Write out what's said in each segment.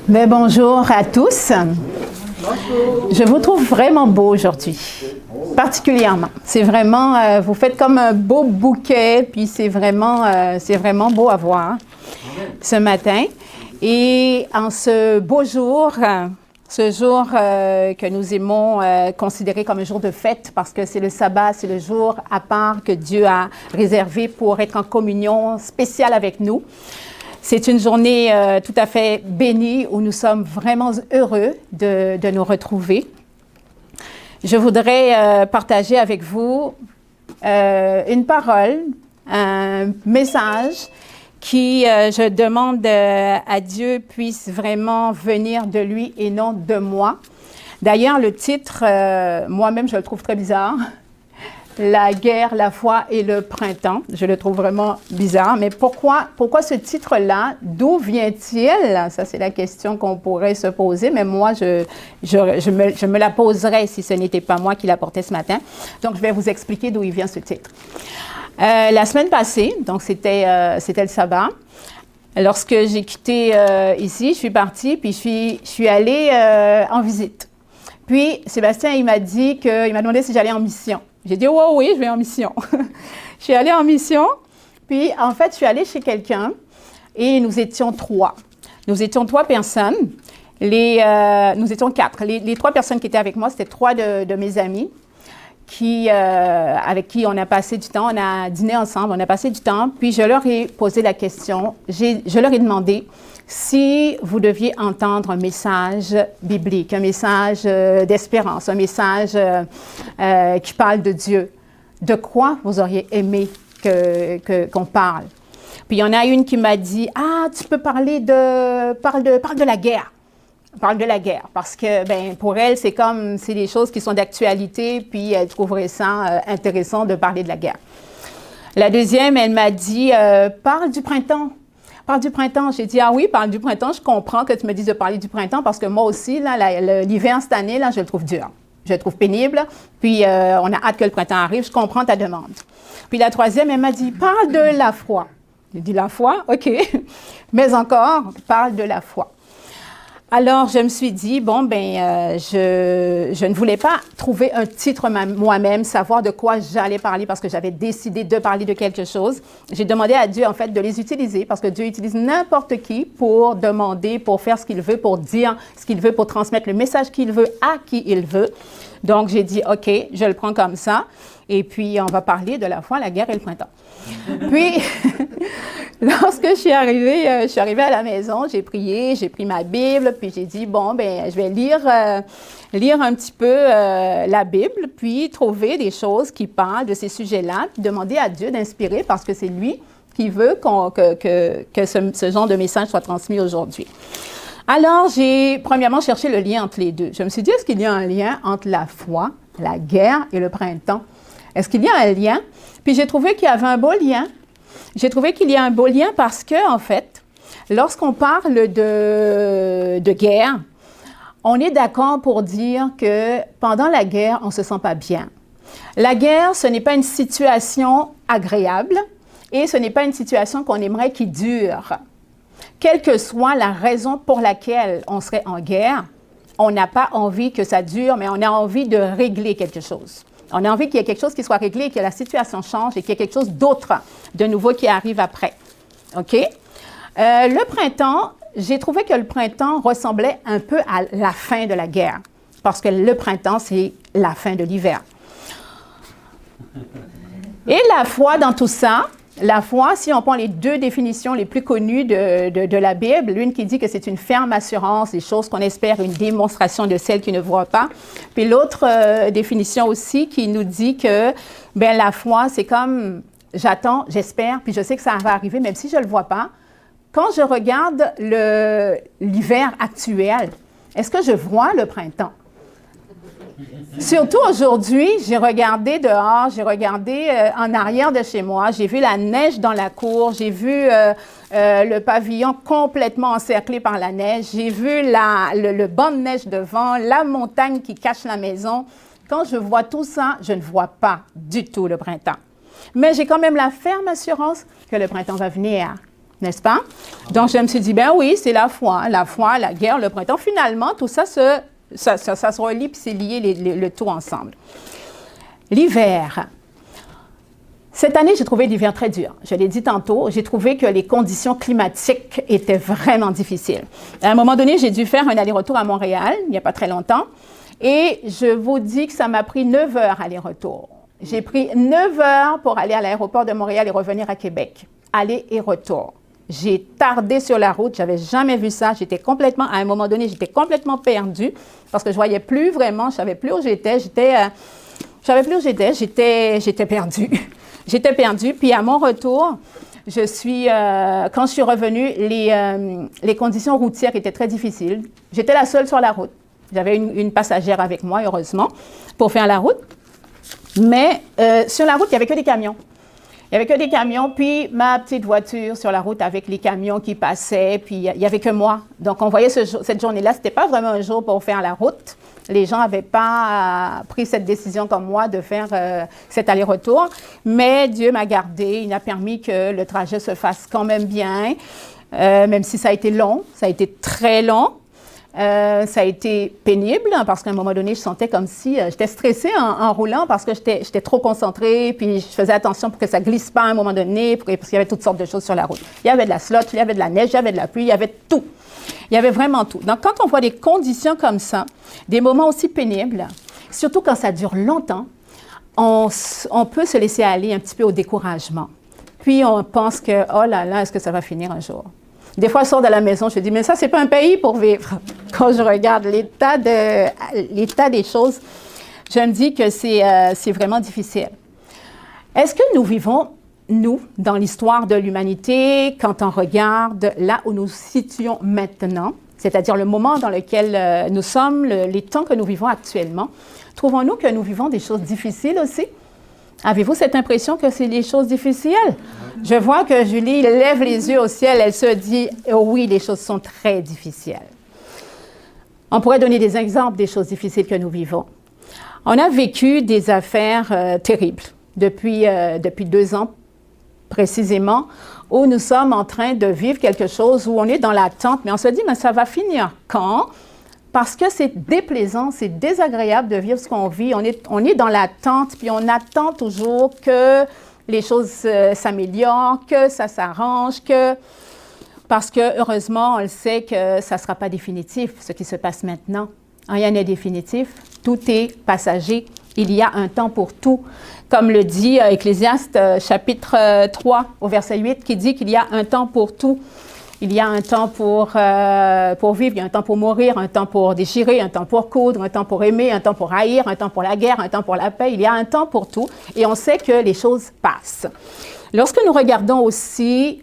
Mais bonjour à tous. Je vous trouve vraiment beau aujourd'hui, particulièrement. C'est vraiment, vous faites comme un beau bouquet, puis c'est vraiment beau à voir ce matin. Et en ce beau jour, ce jour que nous aimons considérer comme un jour de fête, parce que c'est le sabbat, c'est le jour à part que Dieu a réservé pour être en communion spéciale avec nous. C'est une journée tout à fait bénie où nous sommes vraiment heureux de nous retrouver. Je voudrais partager avec vous une parole, un message qui, je demande à Dieu, puisse vraiment venir de lui et non de moi. D'ailleurs, le titre, moi-même, je le trouve très bizarre. La guerre, la foi et le printemps. Je le trouve vraiment bizarre. Mais pourquoi ce titre-là? D'où vient-il? Ça, c'est la question qu'on pourrait se poser. Mais moi, je me la poserais si ce n'était pas moi qui l'apportais ce matin. Donc, je vais vous expliquer d'où il vient ce titre. La semaine passée, donc c'était le sabbat, lorsque j'ai quitté ici, je suis partie, puis je suis allée en visite. Puis, Sébastien, il m'a demandé si j'allais en mission. J'ai dit, oh, oui, je vais en mission. Je suis allée en mission, puis en fait, je suis allée chez quelqu'un et nous étions trois. Nous étions trois personnes. Nous étions quatre. Les trois personnes qui étaient avec moi, c'était trois de mes amis avec qui on a passé du temps. On a dîné ensemble, on a passé du temps. Puis je leur ai posé la question. Je leur ai demandé si vous deviez entendre un message biblique, un message d'espérance, un message qui parle de Dieu, de quoi vous auriez aimé qu'on parle? Puis il y en a une qui m'a dit, « Ah, tu peux parle de la guerre. » Parle de la guerre, parce que pour elle, c'est des choses qui sont d'actualité, puis elle trouverait ça intéressant de parler de la guerre. La deuxième, elle m'a dit, « Parle du printemps. » Parle du printemps. J'ai dit, ah oui, parle du printemps. Je comprends que tu me dises de parler du printemps parce que moi aussi, l'hiver cette année, là, je le trouve dur. Je le trouve pénible. Puis, on a hâte que le printemps arrive. Je comprends ta demande. Puis, la troisième, elle m'a dit, parle de la foi. J'ai dit, la foi? OK. Mais encore, parle de la foi. Alors, je me suis dit, je ne voulais pas trouver un titre moi-même, savoir de quoi j'allais parler parce que j'avais décidé de parler de quelque chose. J'ai demandé à Dieu, en fait, de les utiliser parce que Dieu utilise n'importe qui pour demander, pour faire ce qu'il veut, pour dire ce qu'il veut, pour transmettre le message qu'il veut à qui il veut. Donc, j'ai dit, OK, je le prends comme ça. Et puis, on va parler de la foi, la guerre et le printemps. Puis, lorsque je suis arrivée à la maison, j'ai prié, j'ai pris ma Bible, puis j'ai dit, je vais lire un petit peu la Bible, puis trouver des choses qui parlent de ces sujets-là, puis demander à Dieu d'inspirer parce que c'est lui qui veut que ce genre de message soit transmis aujourd'hui. Alors, j'ai premièrement cherché le lien entre les deux. Je me suis dit, est-ce qu'il y a un lien entre la foi, la guerre et le printemps? Est-ce qu'il y a un lien? Puis j'ai trouvé qu'il y avait un beau lien. J'ai trouvé qu'il y a un beau lien parce que, en fait, lorsqu'on parle de guerre, on est d'accord pour dire que pendant la guerre, on ne se sent pas bien. La guerre, ce n'est pas une situation agréable et ce n'est pas une situation qu'on aimerait qui dure. Quelle que soit la raison pour laquelle on serait en guerre, on n'a pas envie que ça dure, mais on a envie de régler quelque chose. On a envie qu'il y ait quelque chose qui soit réglé, que la situation change et qu'il y ait quelque chose d'autre, de nouveau qui arrive après. OK? Le printemps, j'ai trouvé que le printemps ressemblait un peu à la fin de la guerre, parce que le printemps, c'est la fin de l'hiver. Et la foi dans tout ça, la foi, si on prend les deux définitions les plus connues de la Bible, l'une qui dit que c'est une ferme assurance des choses qu'on espère, une démonstration de celles qui ne voient pas. Puis l'autre définition aussi qui nous dit que la foi, c'est comme j'attends, j'espère, puis je sais que ça va arriver, même si je ne le vois pas. Quand je regarde l'hiver actuel, est-ce que je vois le printemps? Surtout aujourd'hui, j'ai regardé dehors, j'ai regardé en arrière de chez moi, j'ai vu la neige dans la cour, j'ai vu le pavillon complètement encerclé par la neige, j'ai vu le banc de neige devant, la montagne qui cache la maison. Quand je vois tout ça, je ne vois pas du tout le printemps. Mais j'ai quand même la ferme assurance que le printemps va venir. n'est-ce pas? Donc, je me suis dit, ben oui, c'est la foi, la guerre, le printemps. Finalement, tout ça se relie, puis c'est lié le tout ensemble. L'hiver. Cette année, j'ai trouvé l'hiver très dur. Je l'ai dit tantôt, j'ai trouvé que les conditions climatiques étaient vraiment difficiles. À un moment donné, j'ai dû faire un aller-retour à Montréal, il n'y a pas très longtemps, et je vous dis que ça m'a pris 9 heures aller-retour. J'ai pris 9 heures pour aller à l'aéroport de Montréal et revenir à Québec. Aller et retour. J'ai tardé sur la route, j'avais jamais vu ça. À un moment donné, j'étais complètement perdue parce que je voyais plus vraiment, je savais plus où j'étais. J'étais perdue. J'étais perdue. Puis à mon retour, quand je suis revenue, les conditions routières étaient très difficiles. J'étais la seule sur la route. J'avais une passagère avec moi, heureusement, pour faire la route. Mais sur la route, il n'y avait que des camions. Il n'y avait que des camions, puis ma petite voiture sur la route avec les camions qui passaient, puis il n'y avait que moi. Donc, on voyait cette journée-là, ce n'était pas vraiment un jour pour faire la route. Les gens n'avaient pas pris cette décision comme moi de faire cet aller-retour, mais Dieu m'a gardée. Il a permis que le trajet se fasse quand même bien, même si ça a été long, ça a été très long. Ça a été pénible parce qu'à un moment donné, je sentais comme si j'étais stressée en roulant parce que j'étais trop concentrée, puis je faisais attention pour que ça glisse pas à un moment donné, parce qu'il y avait toutes sortes de choses sur la route. Il y avait de la slotte, il y avait de la neige, il y avait de la pluie, il y avait tout. Il y avait vraiment tout. Donc, quand on voit des conditions comme ça, des moments aussi pénibles, surtout quand ça dure longtemps, on peut se laisser aller un petit peu au découragement. Puis, on pense que, oh là là, est-ce que ça va finir un jour? Des fois, je sors de la maison, je me dis, mais ça, c'est pas un pays pour vivre. Quand je regarde l'état des choses, je me dis que c'est vraiment difficile. Est-ce que nous vivons, nous, dans l'histoire de l'humanité, quand on regarde là où nous nous situons maintenant, c'est-à-dire le moment dans lequel nous sommes, les temps que nous vivons actuellement, trouvons-nous que nous vivons des choses difficiles aussi? Avez-vous cette impression que c'est des choses difficiles? Je vois que Julie lève les yeux au ciel, elle se dit, oh oui, les choses sont très difficiles. On pourrait donner des exemples des choses difficiles que nous vivons. On a vécu des affaires terribles depuis 2 ans précisément, où nous sommes en train de vivre quelque chose où on est dans l'attente, mais on se dit, mais ça va finir quand? Parce que c'est déplaisant, c'est désagréable de vivre ce qu'on vit. On est dans l'attente, puis on attend toujours que les choses s'améliorent, que ça s'arrange, parce que heureusement, on le sait que ça ne sera pas définitif, ce qui se passe maintenant. Rien n'est définitif, tout est passager. Il y a un temps pour tout. Comme le dit Ecclésiaste chapitre 3 au verset 8, qui dit qu'il y a un temps pour tout. Il y a un temps pour vivre, il y a un temps pour mourir, un temps pour déchirer, un temps pour coudre, un temps pour aimer, un temps pour haïr, un temps pour la guerre, un temps pour la paix. Il y a un temps pour tout et on sait que les choses passent. Lorsque nous regardons aussi,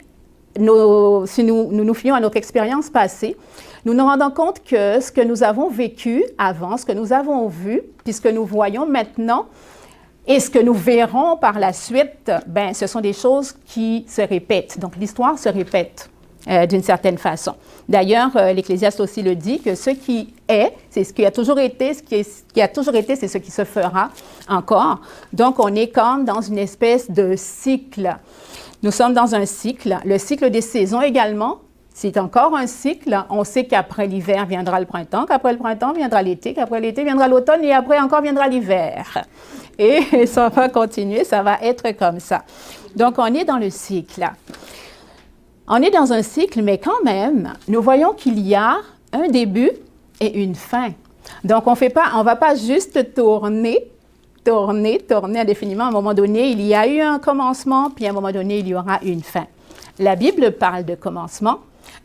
si nous fions à notre expérience passée, nous nous rendons compte que ce que nous avons vécu avant, ce que nous avons vu, puis ce que nous voyons maintenant, et ce que nous verrons par la suite, ben, ce sont des choses qui se répètent. Donc, l'histoire se répète. D'une certaine façon. D'ailleurs, l'Ecclésiaste aussi le dit, que ce qui est, c'est ce qui a toujours été, ce qui a toujours été, c'est ce qui se fera encore. Donc, on est comme dans une espèce de cycle. Nous sommes dans un cycle, le cycle des saisons également, c'est encore un cycle. On sait qu'après l'hiver viendra le printemps, qu'après le printemps viendra l'été, qu'après l'été viendra l'automne et après encore viendra l'hiver. Et ça va continuer, ça va être comme ça. Donc, on est dans le cycle. On est dans un cycle, mais quand même, nous voyons qu'il y a un début et une fin. Donc, on ne va pas juste tourner indéfiniment. À un moment donné, il y a eu un commencement, puis à un moment donné, il y aura une fin. La Bible parle de commencement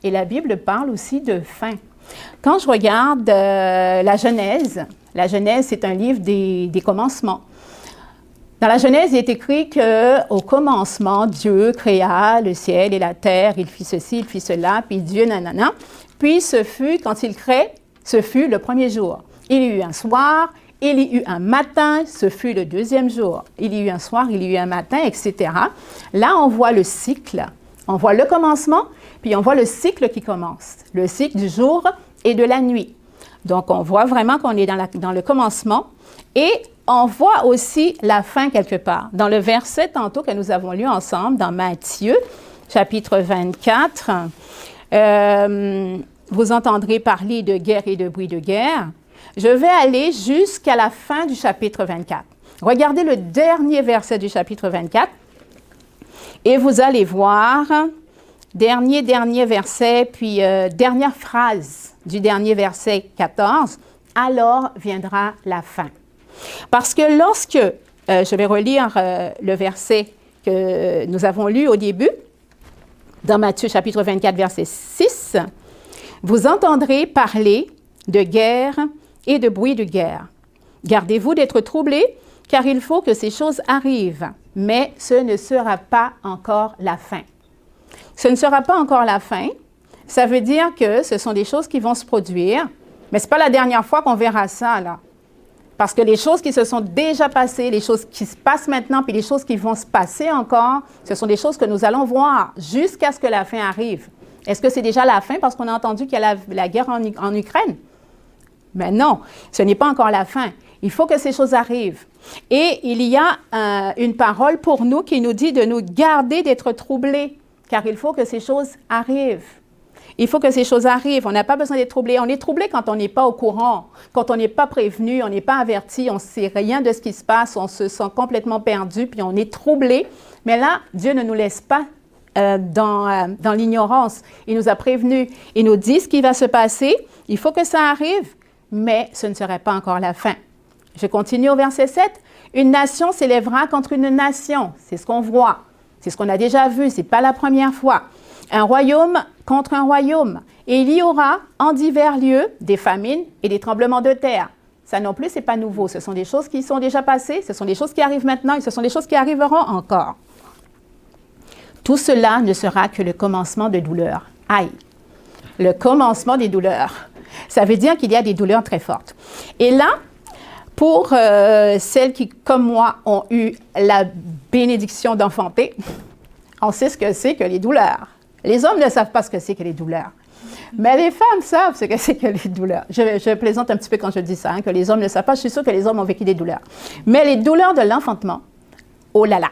et la Bible parle aussi de fin. Quand je regarde la Genèse, c'est un livre des commencements. Dans la Genèse, il est écrit qu'au commencement, Dieu créa le ciel et la terre, il fit ceci, il fit cela, puis Dieu, nanana. Puis quand il crée, ce fut le premier jour. Il y eut un soir, il y eut un matin, ce fut le deuxième jour. Il y eut un soir, il y eut un matin, etc. Là, on voit le cycle, on voit le commencement, puis on voit le cycle qui commence, le cycle du jour et de la nuit. Donc, on voit vraiment qu'on est dans le commencement et on voit aussi la fin quelque part. Dans le verset tantôt que nous avons lu ensemble, dans Matthieu, chapitre 24, vous entendrez parler de guerre et de bruit de guerre. Je vais aller jusqu'à la fin du chapitre 24. Regardez le dernier verset du chapitre 24 et vous allez voir, dernier verset, puis dernière phrase du dernier verset 14, alors viendra la fin. Parce que lorsque, je vais relire le verset que nous avons lu au début, dans Matthieu chapitre 24, verset 6, vous entendrez parler de guerre et de bruit de guerre. Gardez-vous d'être troublés, car il faut que ces choses arrivent, mais ce ne sera pas encore la fin. Ce ne sera pas encore la fin, ça veut dire que ce sont des choses qui vont se produire, mais ce n'est pas la dernière fois qu'on verra ça, là. Parce que les choses qui se sont déjà passées, les choses qui se passent maintenant, puis les choses qui vont se passer encore, ce sont des choses que nous allons voir jusqu'à ce que la fin arrive. Est-ce que c'est déjà la fin parce qu'on a entendu qu'il y a la guerre en Ukraine? Mais non, ce n'est pas encore la fin. Il faut que ces choses arrivent. Et il y a une parole pour nous qui nous dit de nous garder d'être troublés, car il faut que ces choses arrivent. Il faut que ces choses arrivent. On n'a pas besoin d'être troublé. On est troublé quand on n'est pas au courant, quand on n'est pas prévenu, on n'est pas averti, on ne sait rien de ce qui se passe, on se sent complètement perdu, puis on est troublé. Mais là, Dieu ne nous laisse pas dans l'ignorance. Il nous a prévenus. Il nous dit ce qui va se passer. Il faut que ça arrive, mais ce ne serait pas encore la fin. Je continue au verset 7. Une nation s'élèvera contre une nation. C'est ce qu'on voit. C'est ce qu'on a déjà vu. Ce n'est pas la première fois. Un royaume contre un royaume. Et il y aura en divers lieux des famines et des tremblements de terre. Ça non plus, ce n'est pas nouveau. Ce sont des choses qui sont déjà passées. Ce sont des choses qui arrivent maintenant et ce sont des choses qui arriveront encore. Tout cela ne sera que le commencement de douleurs. Aïe! Le commencement des douleurs. Ça veut dire qu'il y a des douleurs très fortes. Et là, pour celles qui, comme moi, ont eu la bénédiction d'enfanter, on sait ce que c'est que les douleurs. Les hommes ne savent pas ce que c'est que les douleurs. Mais les femmes savent ce que c'est que les douleurs. Je plaisante un petit peu quand je dis ça, hein, que les hommes ne savent pas. Je suis sûre que les hommes ont vécu des douleurs. Mais les douleurs de l'enfantement, oh là là,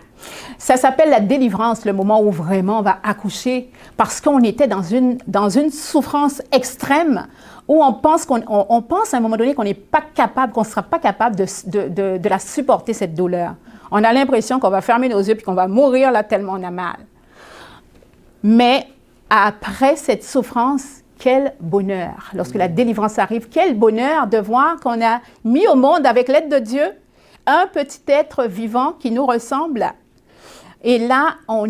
ça s'appelle la délivrance, le moment où vraiment on va accoucher, parce qu'on était dans une souffrance extrême, où on pense à un moment donné qu'on n'est pas capable, qu'on ne sera pas capable de la supporter, cette douleur. On a l'impression qu'on va fermer nos yeux puis qu'on va mourir là tellement on a mal. Mais après cette souffrance, quel bonheur, lorsque la délivrance arrive, quel bonheur de voir qu'on a mis au monde avec l'aide de Dieu un petit être vivant qui nous ressemble. Et là, on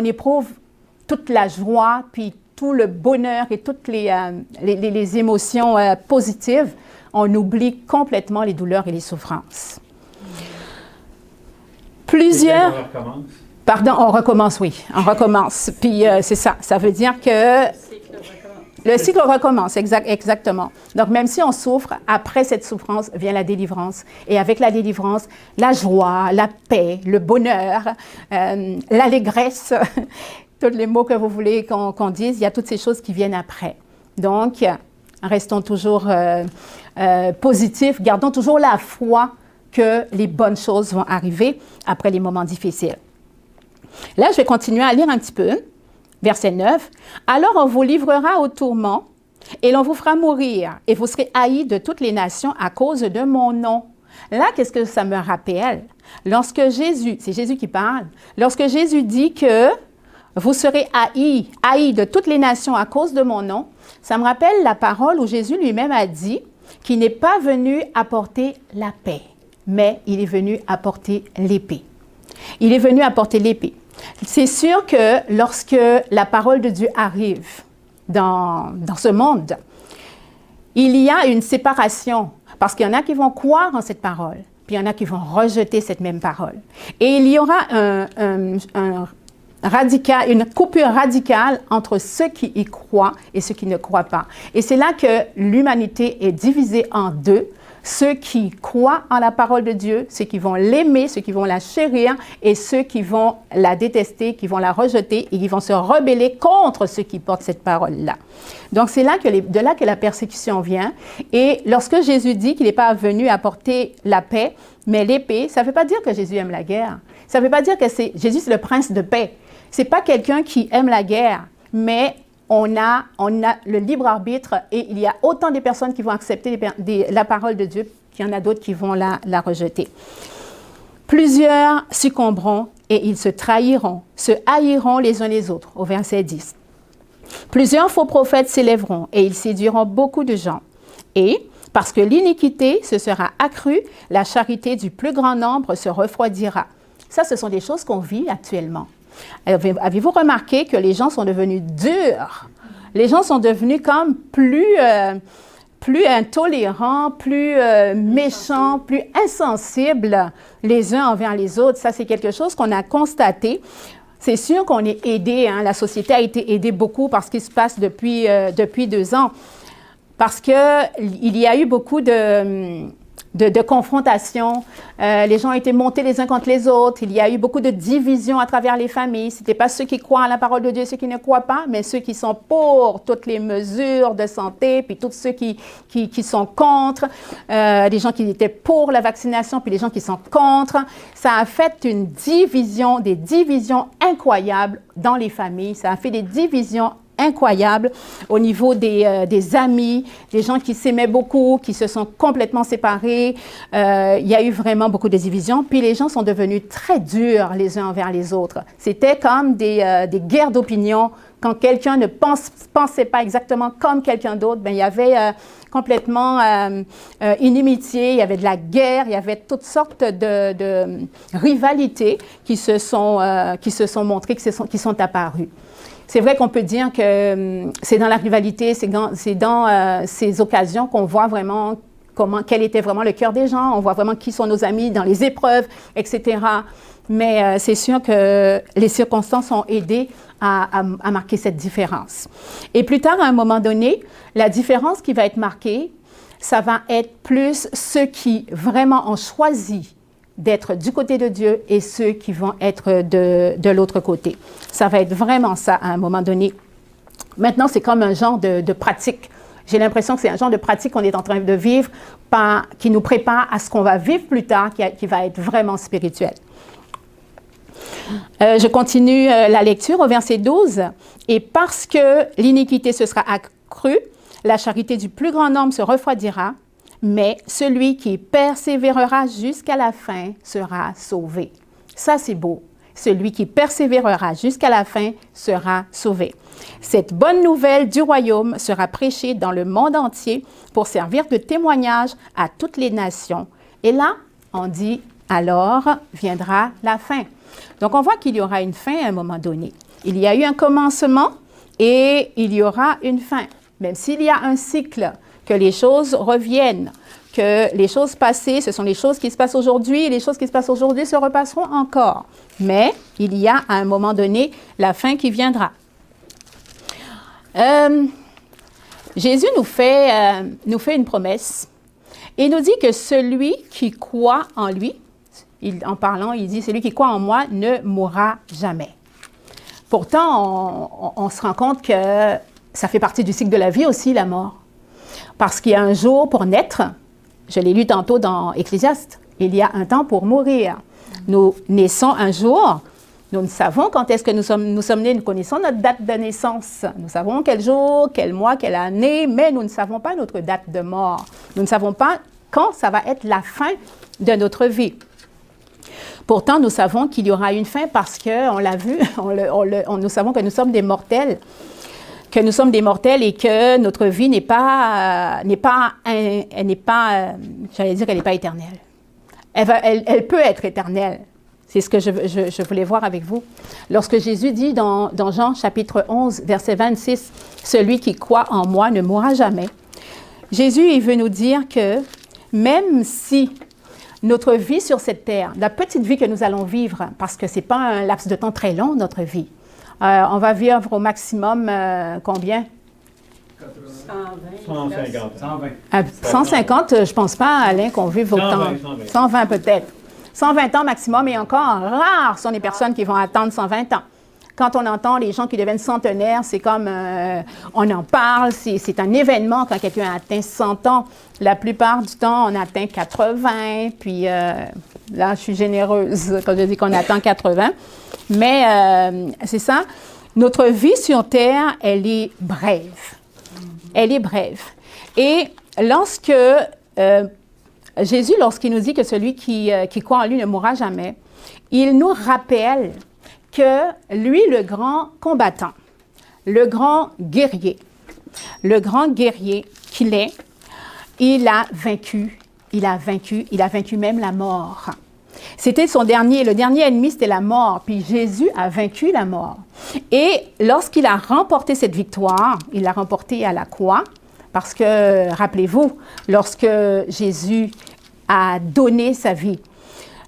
éprouve toute la joie, puis tout le bonheur et toutes les émotions positives. On oublie complètement les douleurs et les souffrances. Plusieurs... Pardon, on recommence, oui, on recommence. Puis c'est ça, ça veut dire que le cycle recommence, exactement. Donc même si on souffre, après cette souffrance vient la délivrance. Et avec la délivrance, la joie, la paix, le bonheur, l'allégresse, tous les mots que vous voulez qu'on dise, il y a toutes ces choses qui viennent après. Donc, restons toujours positifs, gardons toujours la foi que les bonnes choses vont arriver après les moments difficiles. Là, je vais continuer à lire un petit peu. Verset 9. « Alors on vous livrera au tourment, et l'on vous fera mourir, et vous serez haïs de toutes les nations à cause de mon nom. » Là, qu'est-ce que ça me rappelle? Lorsque Jésus, c'est Jésus qui parle, lorsque Jésus dit que vous serez haïs de toutes les nations à cause de mon nom, ça me rappelle la parole où Jésus lui-même a dit qu'il n'est pas venu apporter la paix, mais il est venu apporter l'épée. Il est venu apporter l'épée. C'est sûr que lorsque la parole de Dieu arrive dans ce monde, il y a une séparation, parce qu'il y en a qui vont croire en cette parole, puis il y en a qui vont rejeter cette même parole. Et il y aura une coupure radicale entre ceux qui y croient et ceux qui ne croient pas. Et c'est là que l'humanité est divisée en deux. Ceux qui croient en la parole de Dieu, ceux qui vont l'aimer, ceux qui vont la chérir, et ceux qui vont la détester, qui vont la rejeter et qui vont se rebeller contre ceux qui portent cette parole-là. Donc, c'est là de là que la persécution vient. Et lorsque Jésus dit qu'il n'est pas venu apporter la paix, mais l'épée, ça ne veut pas dire que Jésus aime la guerre. Ça ne veut pas dire que Jésus, c'est le prince de paix. C'est pas quelqu'un qui aime la guerre, mais on a le libre arbitre et il y a autant de personnes qui vont accepter la parole de Dieu qu'il y en a d'autres qui vont la rejeter. Plusieurs succomberont et ils se trahiront, se haïront les uns les autres, au verset 10. Plusieurs faux prophètes s'élèveront et ils séduiront beaucoup de gens. Et parce que l'iniquité se sera accrue, la charité du plus grand nombre se refroidira. Ça, ce sont des choses qu'on vit actuellement. Avez-vous remarqué que les gens sont devenus durs? Les gens sont devenus comme plus intolérants, plus méchants, plus insensibles les uns envers les autres. Ça, c'est quelque chose qu'on a constaté. C'est sûr qu'on est aidé, hein? La société a été aidée beaucoup par ce qui se passe depuis 2 ans. Parce qu'il y a eu beaucoup de confrontations. Les gens ont été montés les uns contre les autres. Il y a eu beaucoup de divisions à travers les familles. Ce n'était pas ceux qui croient en la parole de Dieu, ceux qui ne croient pas, mais ceux qui sont pour toutes les mesures de santé, puis tous ceux qui sont contre, des gens qui étaient pour la vaccination, puis les gens qui sont contre. Ça a fait des divisions incroyables dans les familles. Ça a fait des divisions incroyable au niveau des amis, des gens qui s'aimaient beaucoup, qui se sont complètement séparés. Il y a eu vraiment beaucoup de divisions. Puis les gens sont devenus très durs les uns envers les autres. C'était comme des guerres d'opinion. Quand quelqu'un ne pensait pas exactement comme quelqu'un d'autre, ben, il y avait complètement inimitié, il y avait de la guerre, il y avait toutes sortes de rivalités qui se sont montrées, qui sont apparues. C'est vrai qu'on peut dire que c'est dans la rivalité, c'est dans ces occasions qu'on voit vraiment quel était vraiment le cœur des gens, on voit vraiment qui sont nos amis dans les épreuves, etc. Mais c'est sûr que les circonstances ont aidé à marquer cette différence. Et plus tard, à un moment donné, la différence qui va être marquée, ça va être plus ceux qui vraiment ont choisi d'être du côté de Dieu et ceux qui vont être de l'autre côté. Ça va être vraiment ça à un moment donné. Maintenant, c'est comme un genre de pratique. J'ai l'impression que c'est un genre de pratique qu'on est en train de vivre, qui nous prépare à ce qu'on va vivre plus tard, qui va être vraiment spirituel. Je continue la lecture au verset 12. « Et parce que l'iniquité se sera accrue, la charité du plus grand nombre se refroidira, mais celui qui persévérera jusqu'à la fin sera sauvé. » Ça, c'est beau. Celui qui persévérera jusqu'à la fin sera sauvé. Cette bonne nouvelle du royaume sera prêchée dans le monde entier pour servir de témoignage à toutes les nations. Et là, on dit, alors viendra la fin. Donc, on voit qu'il y aura une fin à un moment donné. Il y a eu un commencement et il y aura une fin. Même s'il y a un cycle, que les choses reviennent, que les choses passées, ce sont les choses qui se passent aujourd'hui, et les choses qui se passent aujourd'hui se repasseront encore. Mais il y a à un moment donné la fin qui viendra. Jésus nous fait une promesse. Il nous dit que celui qui croit en lui, en parlant, il dit, celui qui croit en moi ne mourra jamais. Pourtant, on se rend compte que ça fait partie du cycle de la vie aussi, la mort. Parce qu'il y a un jour pour naître, je l'ai lu tantôt dans Ecclésiaste, il y a un temps pour mourir. Nous naissons un jour, nous ne savons quand est-ce que nous sommes nés, nous connaissons notre date de naissance. Nous savons quel jour, quel mois, quelle année, mais nous ne savons pas notre date de mort. Nous ne savons pas quand ça va être la fin de notre vie. Pourtant, nous savons qu'il y aura une fin parce qu'on l'a vu, nous savons que nous sommes des mortels. Que nous sommes des mortels et que notre vie n'est pas éternelle. Elle peut être éternelle. C'est ce que je voulais voir avec vous. Lorsque Jésus dit dans Jean chapitre 11, verset 26, « Celui qui croit en moi ne mourra jamais », Jésus, il veut nous dire que même si notre vie sur cette terre, la petite vie que nous allons vivre, parce que ce n'est pas un laps de temps très long, notre vie, on va vivre au maximum combien? 150, je ne pense pas, Alain, qu'on vive autant. 120 peut-être. 120 ans maximum, et encore rares sont les personnes qui vont attendre 120 ans. Quand on entend les gens qui deviennent centenaires, c'est comme, on en parle, c'est un événement quand quelqu'un atteint 100 ans. La plupart du temps, on atteint 80, puis là, je suis généreuse quand je dis qu'on atteint 80. Mais c'est ça. Notre vie sur terre, elle est brève. Elle est brève. Et lorsque Jésus, lorsqu'il nous dit que celui qui croit en lui ne mourra jamais, il nous rappelle que lui, le grand combattant, le grand guerrier qu'il est, il a vaincu même la mort. C'était le dernier ennemi, c'était la mort. Puis Jésus a vaincu la mort. Et lorsqu'il a remporté cette victoire, il l'a remportée à la croix, parce que, rappelez-vous, lorsque Jésus a donné sa vie,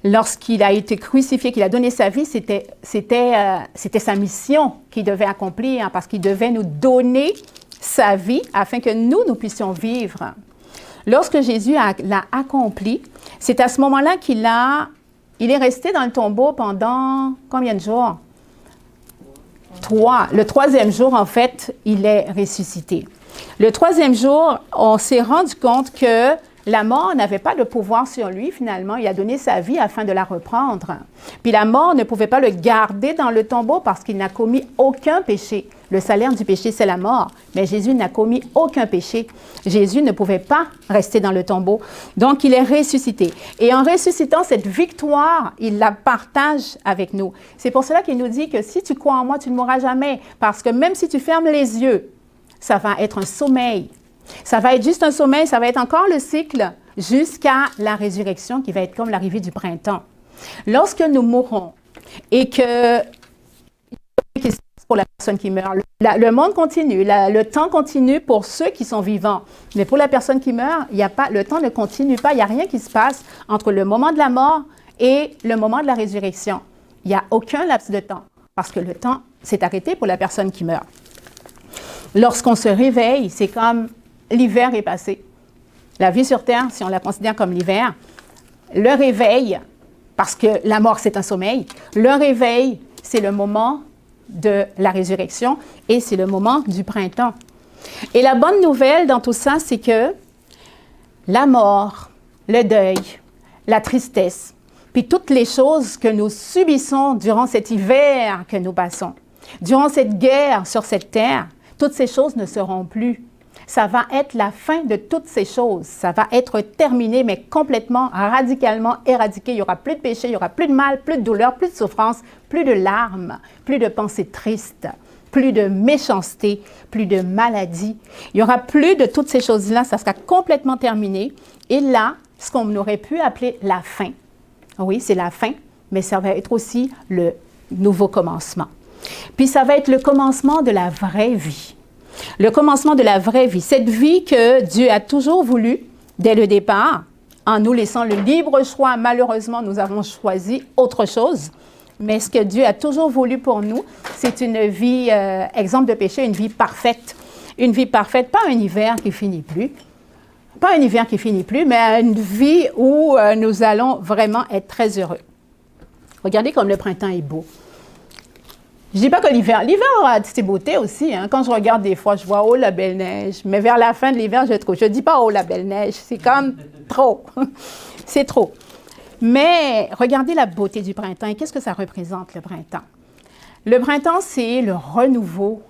lorsqu'il a été crucifié, qu'il a donné sa vie, c'était sa mission qu'il devait accomplir, hein, parce qu'il devait nous donner sa vie afin que nous puissions vivre. Lorsque Jésus l'a accompli, c'est à ce moment-là qu'il est resté dans le tombeau pendant combien de jours? 3. Le 3e jour, en fait, il est ressuscité. Le 3e jour, on s'est rendu compte que la mort n'avait pas de pouvoir sur lui, finalement. Il a donné sa vie afin de la reprendre. Puis la mort ne pouvait pas le garder dans le tombeau parce qu'il n'a commis aucun péché. Le salaire du péché, c'est la mort. Mais Jésus n'a commis aucun péché. Jésus ne pouvait pas rester dans le tombeau. Donc, il est ressuscité. Et en ressuscitant cette victoire, il la partage avec nous. C'est pour cela qu'il nous dit que si tu crois en moi, tu ne mourras jamais. Parce que même si tu fermes les yeux, ça va être un sommeil. Ça va être juste un sommeil, ça va être encore le cycle jusqu'à la résurrection qui va être comme l'arrivée du printemps. Lorsque nous mourrons et que pour la personne qui meurt, le monde continue, le temps continue pour ceux qui sont vivants. Mais pour la personne qui meurt, le temps ne continue pas, il n'y a rien qui se passe entre le moment de la mort et le moment de la résurrection. Il n'y a aucun laps de temps parce que le temps s'est arrêté pour la personne qui meurt. Lorsqu'on se réveille, c'est comme l'hiver est passé. La vie sur Terre, si on la considère comme l'hiver, le réveil, parce que la mort, c'est un sommeil, le réveil, c'est le moment de la résurrection et c'est le moment du printemps. Et la bonne nouvelle dans tout ça, c'est que la mort, le deuil, la tristesse, puis toutes les choses que nous subissons durant cet hiver que nous passons, durant cette guerre sur cette terre, toutes ces choses ne seront plus. Ça va être la fin de toutes ces choses. Ça va être terminé, mais complètement, radicalement éradiqué. Il n'y aura plus de péché, il n'y aura plus de mal, plus de douleur, plus de souffrance, plus de larmes, plus de pensées tristes, plus de méchanceté, plus de maladie. Il n'y aura plus de toutes ces choses-là. Ça sera complètement terminé. Et là, ce qu'on aurait pu appeler la fin. Oui, c'est la fin, mais ça va être aussi le nouveau commencement. Puis ça va être le commencement de la vraie vie. Le commencement de la vraie vie. Cette vie que Dieu a toujours voulu dès le départ, en nous laissant le libre choix. Malheureusement, nous avons choisi autre chose. Mais ce que Dieu a toujours voulu pour nous, c'est une vie, exemple de péché, une vie parfaite. Une vie parfaite, pas un hiver qui finit plus. Pas un hiver qui finit plus, mais une vie où nous allons vraiment être très heureux. Regardez comme le printemps est beau. Je ne dis pas que l'hiver aura ses beautés aussi. Hein. Quand je regarde des fois, je vois « Oh, la belle neige ». Mais vers la fin de l'hiver, je ne dis pas « Oh, la belle neige ». C'est comme trop. C'est trop. Mais regardez la beauté du printemps. Et qu'est-ce que ça représente, le printemps? Le printemps, c'est le renouveau.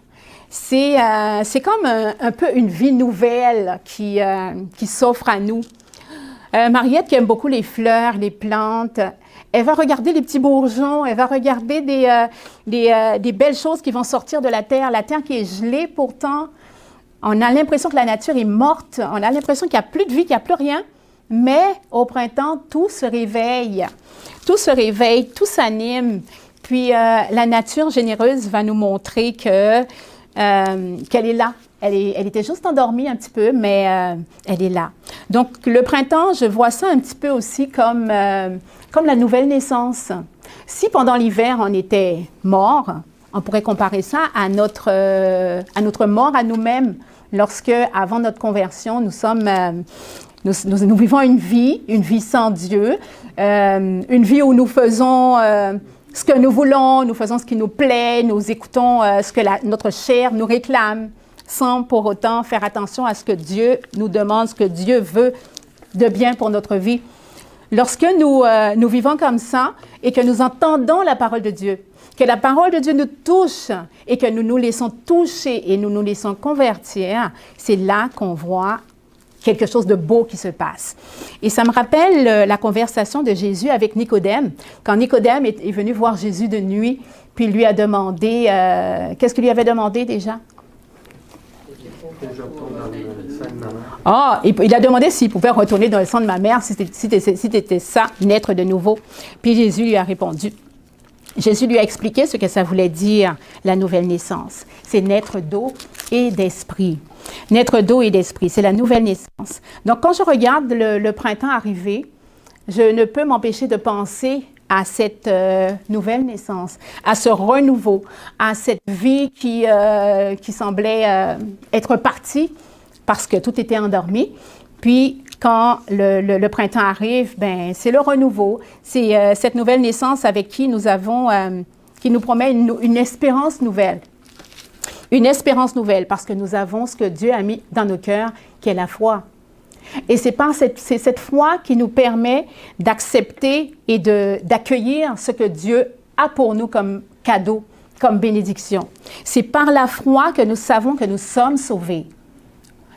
C'est comme un peu une vie nouvelle qui s'offre à nous. Mariette, qui aime beaucoup les fleurs, les plantes, elle va regarder les petits bourgeons, elle va regarder des belles choses qui vont sortir de la terre qui est gelée pourtant. On a l'impression que la nature est morte, on a l'impression qu'il n'y a plus de vie, qu'il n'y a plus rien. Mais au printemps, tout se réveille, tout s'anime. Puis la nature généreuse va nous montrer qu'elle est là. Elle était juste endormie un petit peu, mais elle est là. Donc, le printemps, je vois ça un petit peu aussi comme la nouvelle naissance. Si pendant l'hiver, on était mort, on pourrait comparer ça à notre mort à nous-mêmes. Lorsque, avant notre conversion, nous vivons une vie sans Dieu, une vie où nous faisons ce que nous voulons, nous faisons ce qui nous plaît, nous écoutons ce que notre chair nous réclame, sans pour autant faire attention à ce que Dieu nous demande, ce que Dieu veut de bien pour notre vie. Lorsque nous vivons comme ça et que nous entendons la parole de Dieu, que la parole de Dieu nous touche et que nous nous laissons toucher et nous nous laissons convertir, c'est là qu'on voit quelque chose de beau qui se passe. Et ça me rappelle la conversation de Jésus avec Nicodème. Quand Nicodème est venu voir Jésus de nuit, puis il lui a demandé, qu'est-ce qu'il lui avait demandé déjà? Il a demandé s'il pouvait retourner dans le sang de ma mère, si c'était ça, naître de nouveau. Puis Jésus lui a répondu. Jésus lui a expliqué ce que ça voulait dire, la nouvelle naissance. C'est naître d'eau et d'esprit. Naître d'eau et d'esprit, c'est la nouvelle naissance. Donc, quand je regarde le printemps arriver, je ne peux m'empêcher de penser à cette nouvelle naissance, à ce renouveau, à cette vie qui semblait être partie parce que tout était endormi. Puis, quand le printemps arrive, ben c'est le renouveau. C'est cette nouvelle naissance avec qui nous avons, qui nous promet une espérance nouvelle. Une espérance nouvelle parce que nous avons ce que Dieu a mis dans nos cœurs, qui est la foi. Et c'est cette foi qui nous permet d'accepter et d'accueillir ce que Dieu a pour nous comme cadeau, comme bénédiction. C'est par la foi que nous savons que nous sommes sauvés.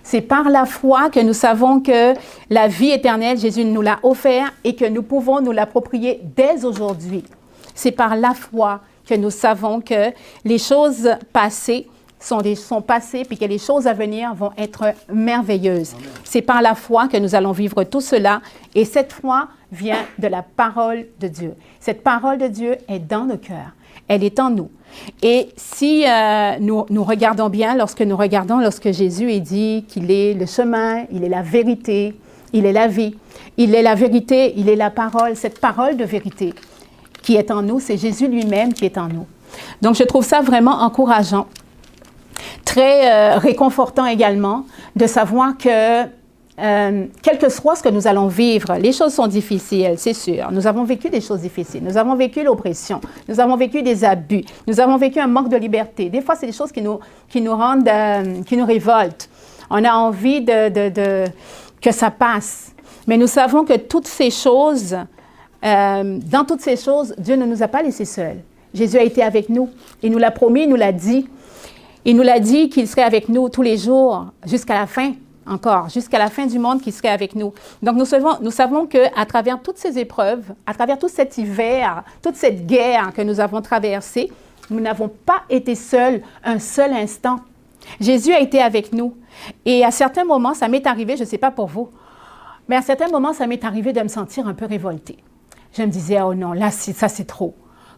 C'est par la foi que nous savons que la vie éternelle, Jésus nous l'a offert et que nous pouvons nous l'approprier dès aujourd'hui. C'est par la foi que nous savons que les choses passées sont passées puis que les choses à venir vont être merveilleuses. Amen. C'est par la foi que nous allons vivre tout cela et cette foi vient de la parole de Dieu. Cette parole de Dieu est dans nos cœurs. Elle est en nous. Et si nous regardons bien, lorsque Jésus est dit qu'il est le chemin, il est la vérité, il est la vie, il est la vérité, il est la parole, cette parole de vérité qui est en nous, c'est Jésus lui-même qui est en nous. Donc, je trouve ça vraiment encourageant, très réconfortant également de savoir que quel que soit ce que nous allons vivre, les choses sont difficiles, c'est sûr. Nous avons vécu des choses difficiles. Nous avons vécu l'oppression. Nous avons vécu des abus. Nous avons vécu un manque de liberté. Des fois, c'est des choses qui nous rendent, qui nous révoltent. On a envie que ça passe. Mais nous savons que toutes ces choses, dans toutes ces choses, Dieu ne nous a pas laissés seuls. Jésus a été avec nous. Il nous l'a promis, il nous l'a dit. Il nous l'a dit qu'il serait avec nous tous les jours jusqu'à la fin. Encore, jusqu'à la fin du monde qui serait avec nous. Donc, nous savons qu'à travers toutes ces épreuves, à travers tout cet hiver, toute cette guerre que nous avons traversée, nous n'avons pas été seuls un seul instant. Jésus a été avec nous. Et à certains moments, ça m'est arrivé, je ne sais pas pour vous, mais à certains moments, ça m'est arrivé de me sentir un peu révoltée. Je me disais, oh non, là, ça c'est trop.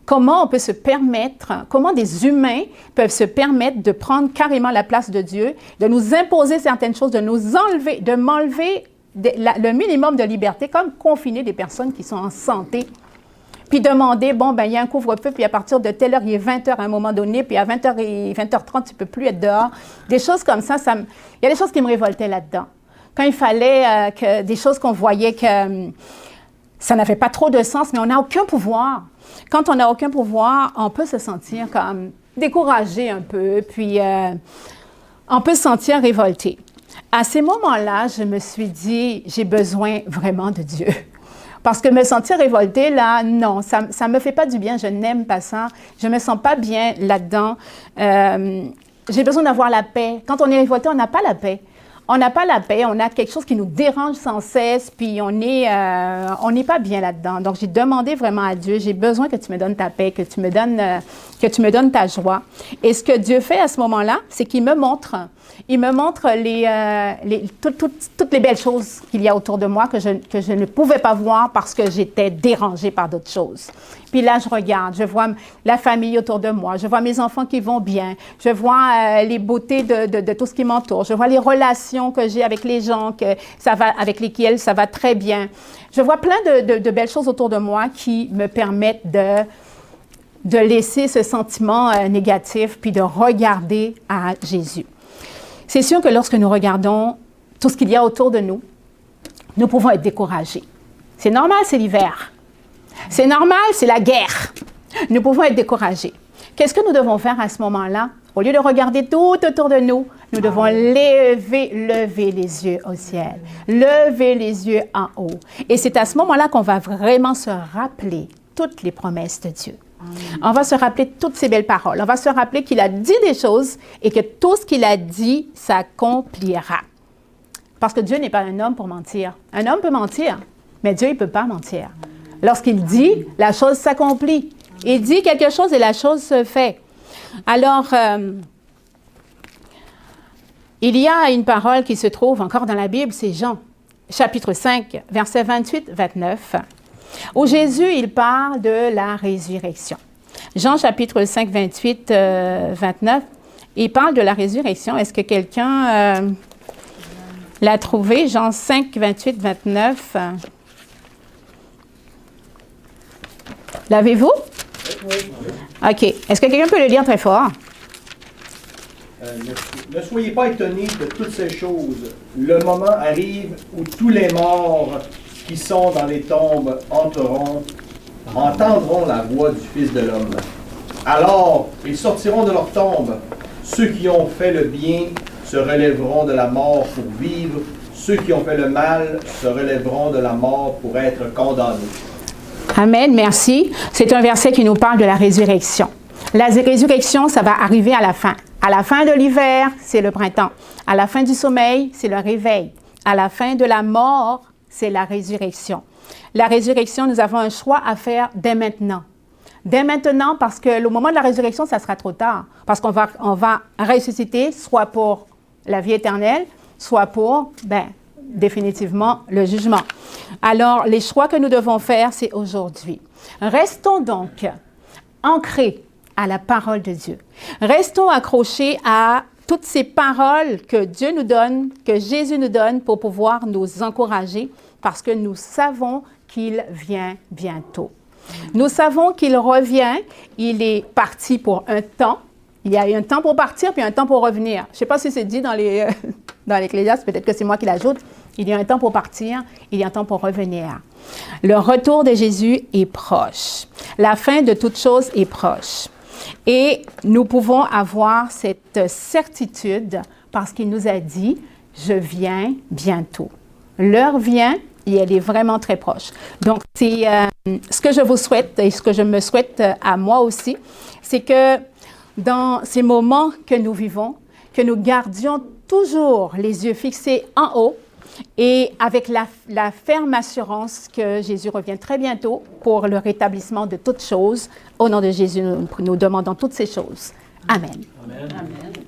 Comment on peut se permettre, comment des humains peuvent se permettre de prendre carrément la place de Dieu, de nous imposer certaines choses, de nous enlever, de m'enlever le minimum de liberté, comme confiner des personnes qui sont en santé, puis demander, bon, ben il y a un couvre-feu, puis à partir de telle heure, il est 20h à un moment donné, puis à 20h et 20h30, tu ne peux plus être dehors. Des choses comme ça, il y a des choses qui me révoltaient là-dedans. Quand il fallait que des choses qu'on voyait que ça n'avait pas trop de sens, mais on n'a aucun pouvoir. Quand on n'a aucun pouvoir, on peut se sentir comme découragé un peu, puis on peut se sentir révolté. À ces moments-là, je me suis dit, j'ai besoin vraiment de Dieu. Parce que me sentir révoltée, là, non, ça ne me fait pas du bien, je n'aime pas ça, je ne me sens pas bien là-dedans. J'ai besoin d'avoir la paix. Quand on est révolté, on n'a pas la paix. On n'a pas la paix, on a quelque chose qui nous dérange sans cesse, puis on n'est pas bien là-dedans. Donc, j'ai demandé vraiment à Dieu, j'ai besoin que tu me donnes ta paix, que tu me donnes ta joie. Et ce que Dieu fait à ce moment-là, c'est qu'il me montre. Il me montre toutes les belles choses qu'il y a autour de moi que je ne pouvais pas voir parce que j'étais dérangée par d'autres choses. Puis là, je regarde, je vois la famille autour de moi, je vois mes enfants qui vont bien, je vois les beautés de tout ce qui m'entoure, je vois les relations que j'ai avec les gens avec lesquels ça va très bien. Je vois plein de belles choses autour de moi qui me permettent de laisser ce sentiment négatif puis de regarder à Jésus. C'est sûr que lorsque nous regardons tout ce qu'il y a autour de nous, nous pouvons être découragés. C'est normal, c'est l'hiver. C'est normal, c'est la guerre. Nous pouvons être découragés. Qu'est-ce que nous devons faire à ce moment-là? Au lieu de regarder tout autour de nous, nous devons lever les yeux au ciel, lever les yeux en haut. Et c'est à ce moment-là qu'on va vraiment se rappeler toutes les promesses de Dieu. On va se rappeler toutes ces belles paroles. On va se rappeler qu'il a dit des choses et que tout ce qu'il a dit s'accomplira. Parce que Dieu n'est pas un homme pour mentir. Un homme peut mentir, mais Dieu, il ne peut pas mentir. Lorsqu'il dit, la chose s'accomplit. Il dit quelque chose et la chose se fait. Alors, il y a une parole qui se trouve encore dans la Bible, c'est Jean, chapitre 5, versets 28-29, où Jésus, il parle de la résurrection. Jean, chapitre 5, 28, 29, il parle de la résurrection. Est-ce que quelqu'un l'a trouvé? Jean 5, 28, 29. L'avez-vous? Oui. OK. Est-ce que quelqu'un peut le lire très fort? Ne soyez pas étonnés de toutes ces choses. Le moment arrive où tous les morts qui sont dans les tombes entendront la voix du Fils de l'homme. Alors, ils sortiront de leur tombe. Ceux qui ont fait le bien se relèveront de la mort pour vivre. Ceux qui ont fait le mal se relèveront de la mort pour être condamnés. Amen, merci. C'est un verset qui nous parle de la résurrection. La résurrection, ça va arriver à la fin. À la fin de l'hiver, c'est le printemps. À la fin du sommeil, c'est le réveil. À la fin de la mort, c'est la résurrection. La résurrection, nous avons un choix à faire dès maintenant. Dès maintenant, parce que le moment de la résurrection, ça sera trop tard. Parce qu'on va ressusciter, soit pour la vie éternelle, soit pour, définitivement, le jugement. Alors, les choix que nous devons faire, c'est aujourd'hui. Restons donc ancrés à la parole de Dieu. Restons accrochés à toutes ces paroles que Dieu nous donne, que Jésus nous donne pour pouvoir nous encourager parce que nous savons qu'il vient bientôt. Nous savons qu'il revient, il est parti pour un temps. Il y a un temps pour partir puis un temps pour revenir. Je ne sais pas si c'est dit dans l'Ecclésiaste, peut-être que c'est moi qui l'ajoute. Il y a un temps pour partir, il y a un temps pour revenir. Le retour de Jésus est proche. La fin de toute chose est proche. Et nous pouvons avoir cette certitude parce qu'il nous a dit « Je viens bientôt ». L'heure vient et elle est vraiment très proche. Donc, c'est ce que je vous souhaite et ce que je me souhaite à moi aussi, c'est que dans ces moments que nous vivons, que nous gardions toujours les yeux fixés en haut et avec la ferme assurance que Jésus revient très bientôt pour le rétablissement de toutes choses. Au nom de Jésus, nous demandons toutes ces choses. Amen. Amen. Amen.